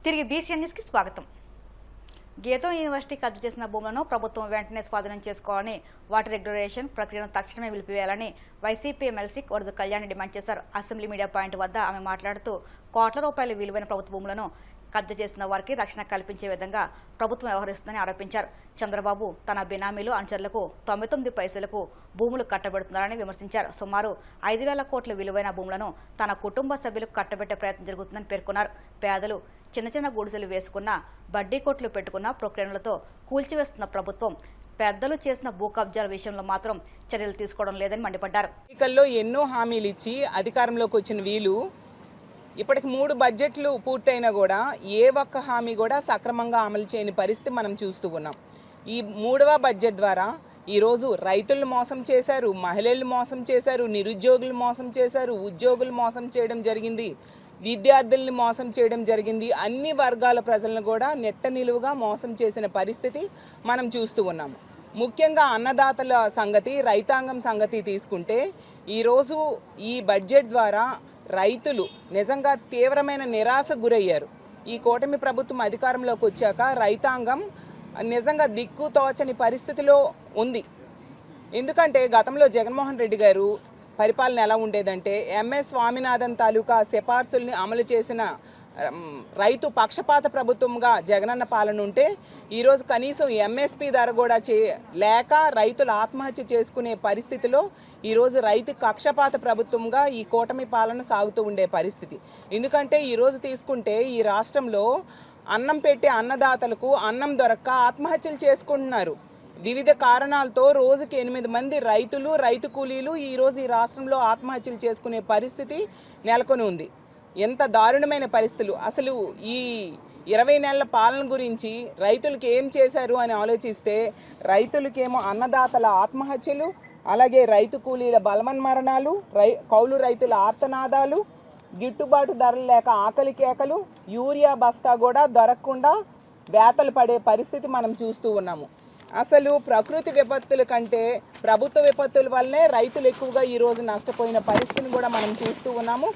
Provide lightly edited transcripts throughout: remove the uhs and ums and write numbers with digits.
తిరిగి బీసీఎన్ న్యూస్కి స్వాగతం. గీతం యూనివర్సిటీ కబ్జా చేసిన భూములను ప్రభుత్వం వెంటనే స్వాధీనం చేసుకోవాలని, వాటి రెగ్యులేషన్ ప్రక్రియను తక్షణమే నిలిపివేయాలని వైసీపీ ఎమ్మెల్సీ వరద కళ్యాణ్ డిమాండ్ చేశారు. అసెంబ్లీ మీడియా పాయింట్ వద్ద ఆమె మాట్లాడుతూ కోట్ల రూపాయల విలువైన ప్రభుత్వ భూములను కబ్జా చేసిన వారికి రక్షణ కల్పించే విధంగా ప్రభుత్వం వ్యవహరిస్తుందని ఆరోపించారు. చంద్రబాబు తన బినామీలు అనుచరులకు 99 పైసలకు భూములు కట్టబెడుతున్నారని విమర్శించారు. సుమారు 5,000 కోట్ల విలువైన భూములను తన కుటుంబ సభ్యులకు కట్టబెట్టే ప్రయత్నం జరుగుతుందని పేర్కొన్నారు. పేదలు చిన్న చిన్న గుడిసెలు వేసుకున్న, బడ్డీ కొట్లు పెట్టుకున్న ప్రక్రియలతో కూల్చివేస్తున్న ప్రభుత్వం పెద్దలు చేసిన భూ కబ్జాల విషయంలో మాత్రం చర్యలు తీసుకోవడం లేదని మండిపడ్డారు. ఎన్నికల్లో ఎన్నో హామీలు ఇచ్చి అధికారంలోకి వచ్చిన వీళ్ళు ఇప్పటికి 3 బడ్జెట్లు పూర్తయినా కూడా ఏ ఒక్క హామీ కూడా సక్రమంగా అమలు చేయని పరిస్థితి మనం చూస్తూ ఉన్నాం. ఈ 3వ బడ్జెట్ ద్వారా ఈరోజు రైతులను మోసం చేశారు, మహిళలు మోసం చేశారు, నిరుద్యోగులు మోసం చేశారు, ఉద్యోగులు మోసం చేయడం జరిగింది, విద్యార్థుల్ని మోసం చేయడం జరిగింది. అన్ని వర్గాల ప్రజలను కూడా నెట్ట నిలువుగా మోసం చేసిన పరిస్థితి మనం చూస్తూ ఉన్నాము. ముఖ్యంగా అన్నదాతల సంగతి, రైతాంగం సంగతి తీసుకుంటే ఈరోజు ఈ బడ్జెట్ ద్వారా రైతులు నిజంగా తీవ్రమైన నిరాశకు గురయ్యారు. ఈ కూటమి ప్రభుత్వం అధికారంలోకి వచ్చాక రైతాంగం నిజంగా దిక్కు తోచని పరిస్థితిలో ఉంది. ఎందుకంటే గతంలో జగన్మోహన్ రెడ్డి గారు పరిపాలన ఎలా ఉండేదంటే ఎంఎస్ స్వామినాథన్ తాలూకా సిఫార్సుల్ని అమలు చేసిన రైతు పక్షపాత ప్రభుత్వంగా జగనన్న పాలన ఉంటే ఈరోజు కనీసం ఎంఎస్పి ధర కూడా లేక రైతులు ఆత్మహత్య చేసుకునే పరిస్థితిలో ఈరోజు రైతు పక్షపాత ప్రభుత్వంగా ఈ కూటమి పాలన సాగుతూ ఉండే పరిస్థితి. ఎందుకంటే ఈరోజు తీసుకుంటే ఈ రాష్ట్రంలో అన్నం పెట్టే అన్నదాతలకు అన్నం దొరక్క ఆత్మహత్యలు చేసుకుంటున్నారు. వివిధ కారణాలతో రోజుకి 8 మంది రైతులు, రైతు కూలీలు ఈరోజు ఈ రాష్ట్రంలో ఆత్మహత్యలు చేసుకునే పరిస్థితి నెలకొని ఉంది. ఎంత దారుణమైన పరిస్థితులు! అసలు ఈ 20 నెలల పాలన గురించి రైతులకి ఏం చేశారు అని ఆలోచిస్తే రైతులకేమో అన్నదాతల ఆత్మహత్యలు, అలాగే రైతు కూలీల బలవన్మరణాలు, కౌలు రైతుల ఆర్తనాదాలు, గిట్టుబాటు ధరలు లేక ఆకలి కేకలు, యూరియా బస్తా కూడా దొరకకుండా వేతలు పడే పరిస్థితి మనం చూస్తూ ఉన్నాము. అసలు ప్రకృతి విపత్తుల కంటే ప్రభుత్వ విపత్తుల వల్లనే రైతులు ఎక్కువగా ఈరోజు నష్టపోయిన పరిస్థితిని కూడా మనం చూస్తూ ఉన్నాము.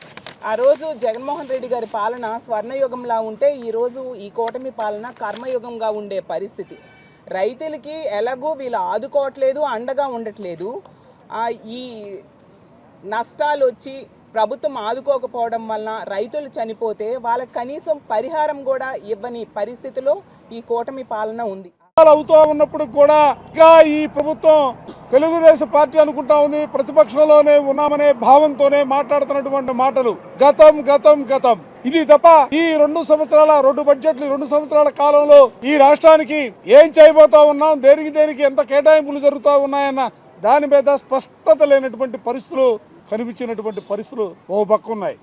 ఆ రోజు జగన్మోహన్ రెడ్డి గారి పాలన స్వర్ణయుగంలా ఉంటే ఈరోజు ఈ కూటమి పాలన కర్మయుగంగా ఉండే పరిస్థితి. రైతులకి ఎలాగూ వీళ్ళు ఆదుకోవట్లేదు, అండగా ఉండట్లేదు. ఈ నష్టాలు వచ్చి ప్రభుత్వం ఆదుకోకపోవడం వలన రైతులు చనిపోతే వాళ్ళకి కనీసం పరిహారం కూడా ఇవ్వని పరిస్థితిలో ఈ కూటమి పాలన ఉంది. అవుతూ ఉన్నప్పుడు కూడా ఇంకా ఈ ప్రభుత్వం తెలుగుదేశం పార్టీ అనుకుంటా ఉంది ప్రతిపక్షంలోనే ఉన్నామనే భావంతోనే మాట్లాడుతున్నటువంటి మాటలు గతం గతం గతం. ఇది తప్ప ఈ 2 బడ్జెట్లు 2 సంవత్సరాల కాలంలో ఈ రాష్ట్రానికి ఏం చేయబోతా ఉన్నాం, దేనికి ఎంత కేటాయింపులు జరుగుతూ ఉన్నాయన్న దాని మీద స్పష్టత లేనటువంటి పరిస్థితులు కనిపించినటువంటి పరిస్థితులు ఓ పక్క ఉన్నాయి.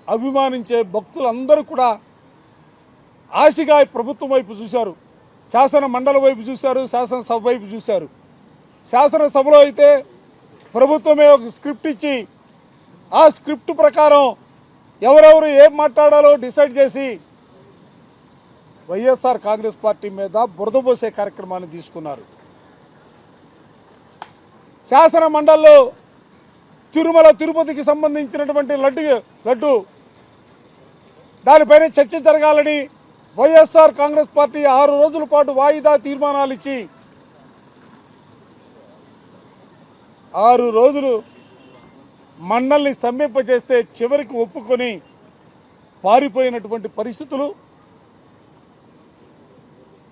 అభిమానించే భక్తులందరూ కూడా ఆశగా ప్రభుత్వం వైపు చూశారు, శాసన మండలి వైపు చూశారు, శాసనసభ వైపు చూశారు. శాసనసభలో అయితే ప్రభుత్వమే ఒక స్క్రిప్ట్ ఇచ్చి ఆ స్క్రిప్ట్ ప్రకారం ఎవరెవరు ఏం మాట్లాడాలో డిసైడ్ చేసి వైఎస్ఆర్ కాంగ్రెస్ పార్టీ మీద బురద పోసే కార్యక్రమాన్ని తీసుకున్నారు. శాసన మండలిలో తిరుమల తిరుపతికి సంబంధించినటువంటి లడ్డు దానిపైన చర్చ జరగాలని వైఎస్ఆర్ కాంగ్రెస్ పార్టీ 6 రోజుల పాటు వాయిదా తీర్మానాలు ఇచ్చి 6 రోజులు మండలిని స్తంభింపజేస్తే చివరికి ఒప్పుకొని పారిపోయినటువంటి పరిస్థితులు.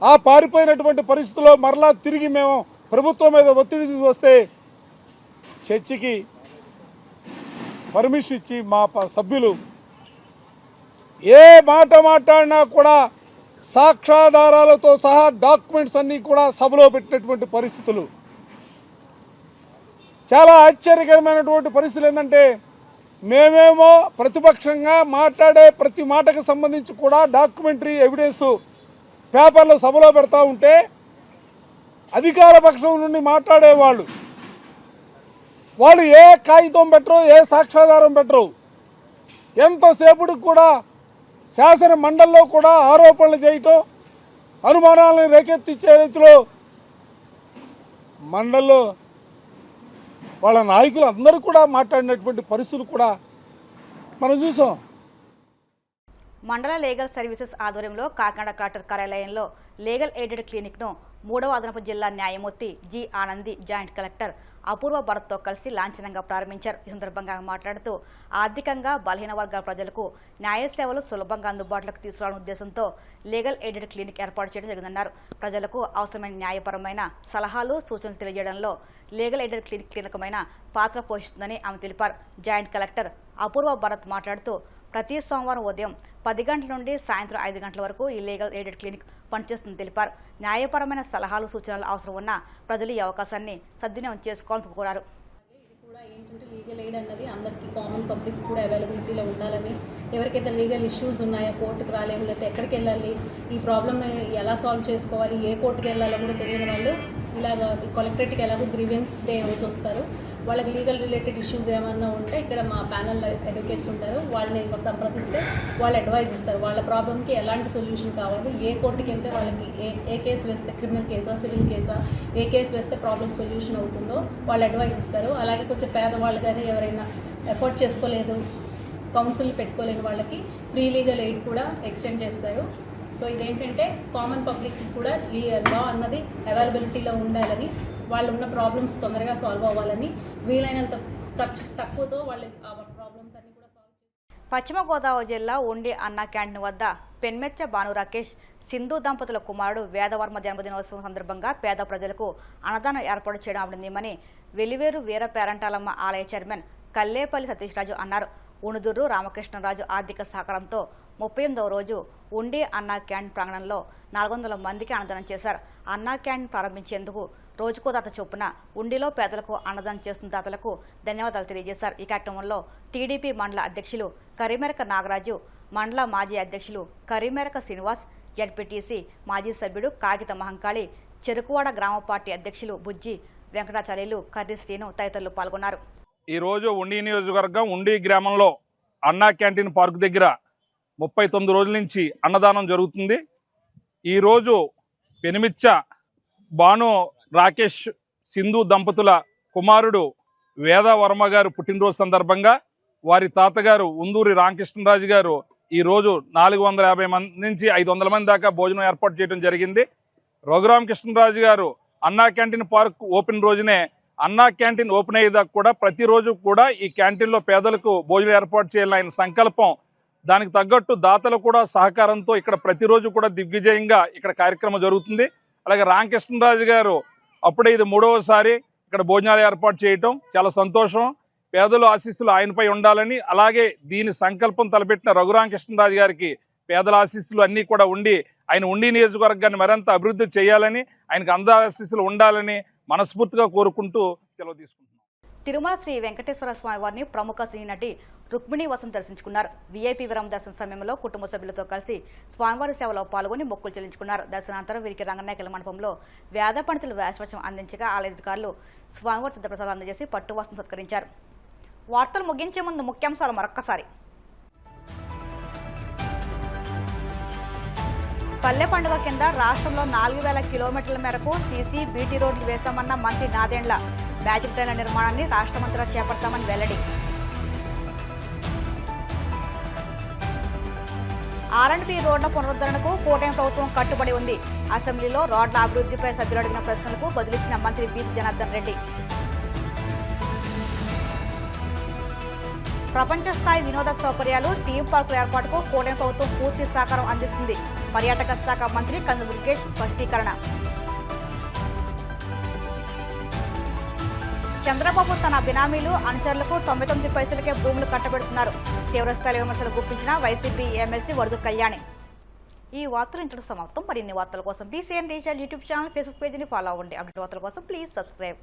ఆ పారిపోయినటువంటి పరిస్థితుల్లో మరలా తిరిగి మేము ప్రభుత్వం మీద ఒత్తిడి వస్తే చర్చకి పర్మిషన్ ఇచ్చి మా సభ్యులు ఏ మాట మాట్లాడినా కూడా సాక్ష్యాధారాలతో సహా డాక్యుమెంట్స్ అన్నీ కూడా సభలో పెట్టినటువంటి పరిస్థితులు. చాలా ఆశ్చర్యకరమైనటువంటి పరిస్థితులు ఏంటంటే మేమేమో ప్రతిపక్షంగా మాట్లాడే ప్రతి మాటకు సంబంధించి కూడా డాక్యుమెంటరీ ఎవిడెన్స్ పేపర్లో సభలో పెడతా ఉంటే అధికార పక్షం నుండి మాట్లాడేవాళ్ళు ఏ కాగితం పెట్టరు, ఏ సాక్ష్యాధారం పెట్టరు. ఎంతసేపటికి కూడా శాసన మండలిలో కూడా ఆరోపణలు చేయటం, అనుమానాలను రేకెత్తించే రీతిలో మండలిలో వాళ్ళ నాయకులు అందరూ కూడా మాట్లాడినటువంటి పరిస్థితులు కూడా మనం చూసాం. మండల లీగల్ సర్వీసెస్ ఆధ్వర్యంలో కాకినాడ కలెక్టర్ కార్యాలయంలో లీగల్ ఎయిడెడ్ క్లినిక్ను 3వ అదనపు జిల్లా న్యాయమూర్తి జి ఆనంది, జాయింట్ కలెక్టర్ అపూర్వ భరత్తో కలిసి లాంఛనంగా ప్రారంభించారు. ఈ సందర్భంగా మాట్లాడుతూ ఆర్థికంగా బలహీన వర్గాల ప్రజలకు న్యాయ సేవలు సులభంగా అందుబాటులోకి తీసుకురావడం ఉద్దేశంతో లీగల్ ఎయిడెడ్ క్లినిక్ ఏర్పాటు చేయడం జరిగిందన్నారు. ప్రజలకు అవసరమైన న్యాయపరమైన సలహాలు, సూచనలు తెలియజేయడంలో లీగల్ ఎయిడెడ్ క్లినిక్ కీలకమైన పాత్ర పోషిస్తుందని ఆమె తెలిపారు. జాయింట్ కలెక్టర్ అపూర్వ భరత్ మాట్లాడుతూ ప్రతి సోమవారం ఉదయం 10 గంటల నుండి సాయంత్రం 5 గంటల వరకు ఈ లీగల్ ఎయిడెడ్ క్లినిక్ పనిచేస్తుందని తెలిపారు. న్యాయపరమైన సలహాలు, సూచనలు అవసరం ఉన్న ప్రజలు ఈ అవకాశాన్ని సద్వినియోగం చేసుకోవాలని కోరారు. ఏంటంటే లీగల్ ఎయిడ్ అన్నది అందరికీ కామన్ పబ్లిక్ కూడా అవైలబిలిటీలో ఉండాలని, ఎవరికైతే లీగల్ ఇష్యూస్ ఉన్నాయో, కోర్టుకు రాలేము, లేకపోతే ఎక్కడికి వెళ్ళాలి, ఈ ప్రాబ్లమ్ని ఎలా సాల్వ్ చేసుకోవాలి, ఏ కోర్టుకు వెళ్ళాలో కూడా తెలియని వాళ్ళు ఇలాగ కలెక్టరేట్కి ఎలాగో గ్రీవెన్స్ డే రోజు వస్తారు. వాళ్ళకి లీగల్ రిలేటెడ్ ఇష్యూస్ ఏమన్నా ఉంటే ఇక్కడ మా ప్యానల్ అడ్వకేట్స్ ఉంటారు, వాళ్ళని సంప్రదిస్తే వాళ్ళు అడ్వైజ్ ఇస్తారు. వాళ్ళ ప్రాబ్లమ్కి ఎలాంటి సొల్యూషన్ కావాలి, ఏ కోర్టుకి వెళ్తే వాళ్ళకి ఏ కేసు వేస్తే, క్రిమినల్ కేసా, సివిల్ కేసా, ఏ కేసు వేస్తే ప్రాబ్లమ్ సొల్యూషన్ అవుతుందో వాళ్ళు అడ్వైజ్ ఇస్తారు. అలాగే కొంచెం పేదవాళ్ళు కానీ ఎవరైనా ఎఫోర్డ్ చేసుకోలేదు, కౌన్సిల్ పెట్టుకోలేని వాళ్ళకి ఫ్రీ లీగల్ ఎయిడ్ కూడా ఎక్స్టెండ్ చేస్తారు. సో ఇదేంటంటే కామన్ పబ్లిక్ కూడా లా అన్నది అవైలబిలిటీలో ఉండాలని, వాళ్ళు ఉన్న ప్రాబ్లమ్స్ తొందరగా సాల్వ్ అవ్వాలని, వీలైనంత ఖర్చు తక్కువతో వాళ్ళకి ఆ ప్రాబ్లమ్స్ అన్ని కూడా సాల్వ్ చేస్తారు. పశ్చిమ గోదావరి జిల్లా ఉండి అన్నా క్యాంటీన్ వద్ద పెన్మెచ్చ భాను రాకేష్, సింధు దంపతుల కుమారుడు వేదవర్మ జన్మదినోత్సవం సందర్భంగా పేద ప్రజలకు అన్నదానం ఏర్పాటు చేయడం అభినందనీయమని వెలివేరు వీర పేరంటాలమ్మ ఆలయ చైర్మన్ కల్లేపల్లి సతీష్ రాజు అన్నారు. ఉణుదురు రామకృష్ణరాజు ఆర్థిక సహకారంతో 38వ రోజు ఉండి అన్నా క్యాంటీన్ ప్రాంగణంలో 400 మందికి అన్నదానం చేశారు. అన్నా క్యాంటీన్ ప్రారంభించేందుకు రోజుకో దాత చొప్పున ఉండిలో పేదలకు అన్నదానం చేస్తున్న దాతలకు ధన్యవాదాలు తెలియజేశారు. ఈ కార్యక్రమంలో టీడీపీ మండల అధ్యక్షులు కరిమెరక నాగరాజు, మండల మాజీ అధ్యక్షులు కరిమెరక శ్రీనివాస్, జడ్పీటీసీ మాజీ సభ్యుడు కాగిత మహంకాళి, చెరుకువాడ గ్రామ పార్టీ అధ్యక్షులు బుజ్జి వెంకటాచార్యులు, కర్రి శ్రీను తదితరులు పాల్గొన్నారు. ఈరోజు ఉండి నియోజకవర్గం ఉండి గ్రామంలో అన్నా క్యాంటీన్ పార్క్ దగ్గర 39 రోజుల నుంచి అన్నదానం జరుగుతుంది. ఈరోజు పెనిమిచ్చ భాను రాకేష్, సింధు దంపతుల కుమారుడు వేదవర్మ గారు పుట్టినరోజు సందర్భంగా వారి తాతగారు ఉందూరి రామకృష్ణరాజు గారు ఈరోజు 450 మంది నుంచి 500 మంది దాకా భోజనం ఏర్పాటు చేయడం జరిగింది. రఘురామకృష్ణరాజు గారు అన్నా క్యాంటీన్ పార్క్ ఓపెన్ రోజునే అన్నా క్యాంటీన్ ఓపెన్ అయ్యేదాకా కూడా ప్రతిరోజు కూడా ఈ క్యాంటీన్లో పేదలకు భోజనం ఏర్పాటు చేయాలని ఆయన సంకల్పం. దానికి తగ్గట్టు దాతలు కూడా సహకారంతో ఇక్కడ ప్రతిరోజు కూడా దిగ్విజయంగా ఇక్కడ కార్యక్రమం జరుగుతుంది. అలాగే రామకృష్ణరాజు గారు అప్పుడే ఇది 3వసారి ఇక్కడ భోజనాలు ఏర్పాటు చేయటం చాలా సంతోషం. పేదలు ఆశీస్సులు ఆయనపై ఉండాలని, అలాగే దీని సంకల్పం తలపెట్టిన రఘురామకృష్ణరాజు గారికి పేదల ఆశీస్సులు అన్నీ కూడా ఉండి ఆయన ఉండి నియోజకవర్గాన్ని మరింత అభివృద్ధి చేయాలని, ఆయనకు అందరి ఆశీస్సులు ఉండాలని మనస్ఫూర్తిగా కోరుకుంటూ సెలవు తీసుకుంటున్నాం. తిరుమల శ్రీ వెంకటేశ్వర స్వామి వారిని ప్రముఖ సినీ నటి రుక్మిణి వసంత్ దర్శించుకున్నారు. వీఐపీ విరామ దర్శన సమయంలో కుటుంబ సభ్యులతో కలిసి స్వామివారి సేవలో పాల్గొని మొక్కులు చెల్లించుకున్నారు. దర్శనానంతరం వీరికి రంగనాయకుల మండపంలో వేద పండితులు వేషవచనం అందించగా ఆలయ అధికారులు స్వామివారి సిద్ధప్రసాదాలు అందజేసి పట్టు వస్త్రం సత్కరించారు. వార్తలు ముగించే ముందు ముఖ్యాంశాలు మరొక్కసారి. పల్లె పండుగ కింద రాష్ట్రంలో 4000 కిలోమీటర్ల మేరకు సీసీ బీటీ రోడ్లు వేస్తామన్న మంత్రి నాదెండ్ల. మ్యాజిక్ ట్రైన్ల నిర్మాణాన్ని రాష్ట్ర మంత్రిగా చేపడతామని వెల్లడి. R&B రోడ్ల పునరుద్ధరణకు కూటమి ప్రభుత్వం కట్టుబడి ఉంది. అసెంబ్లీలో రోడ్ల అభివృద్ధిపై సభ్యులు అడిగిన ప్రశ్నలకు బదులిచ్చిన మంత్రి బీసీ జనార్దన్ రెడ్డి. ప్రపంచ స్థాయి వినోద సౌకర్యాలు, థీమ్ పార్కుల ఏర్పాటుకు కూటమి ప్రభుత్వం పూర్తి సహకారం అందిస్తుంది. పర్యాటక శాఖ మంత్రి కందుల దుర్గేష్ స్పష్టీకరణ. చంద్రబాబు తన బినామీలు, అనుచరులకు 99 పైసలకే భూములు కట్టబెడుతున్నారు. తీవ్రస్థాయి విమర్శలు గుప్పించిన వైసీపీ ఎమ్మెల్సీ వరద కళ్యాణి. ఈ వార్తలు ఇంతటి సమాప్తం. మరిన్ని వార్తల కోసం BCN digital YouTube channel, Facebook పేజీని ఫాలో అవ్వండి. అప్డేట్ వార్తల కోసం ప్లీజ్ సబ్స్క్రైబ్.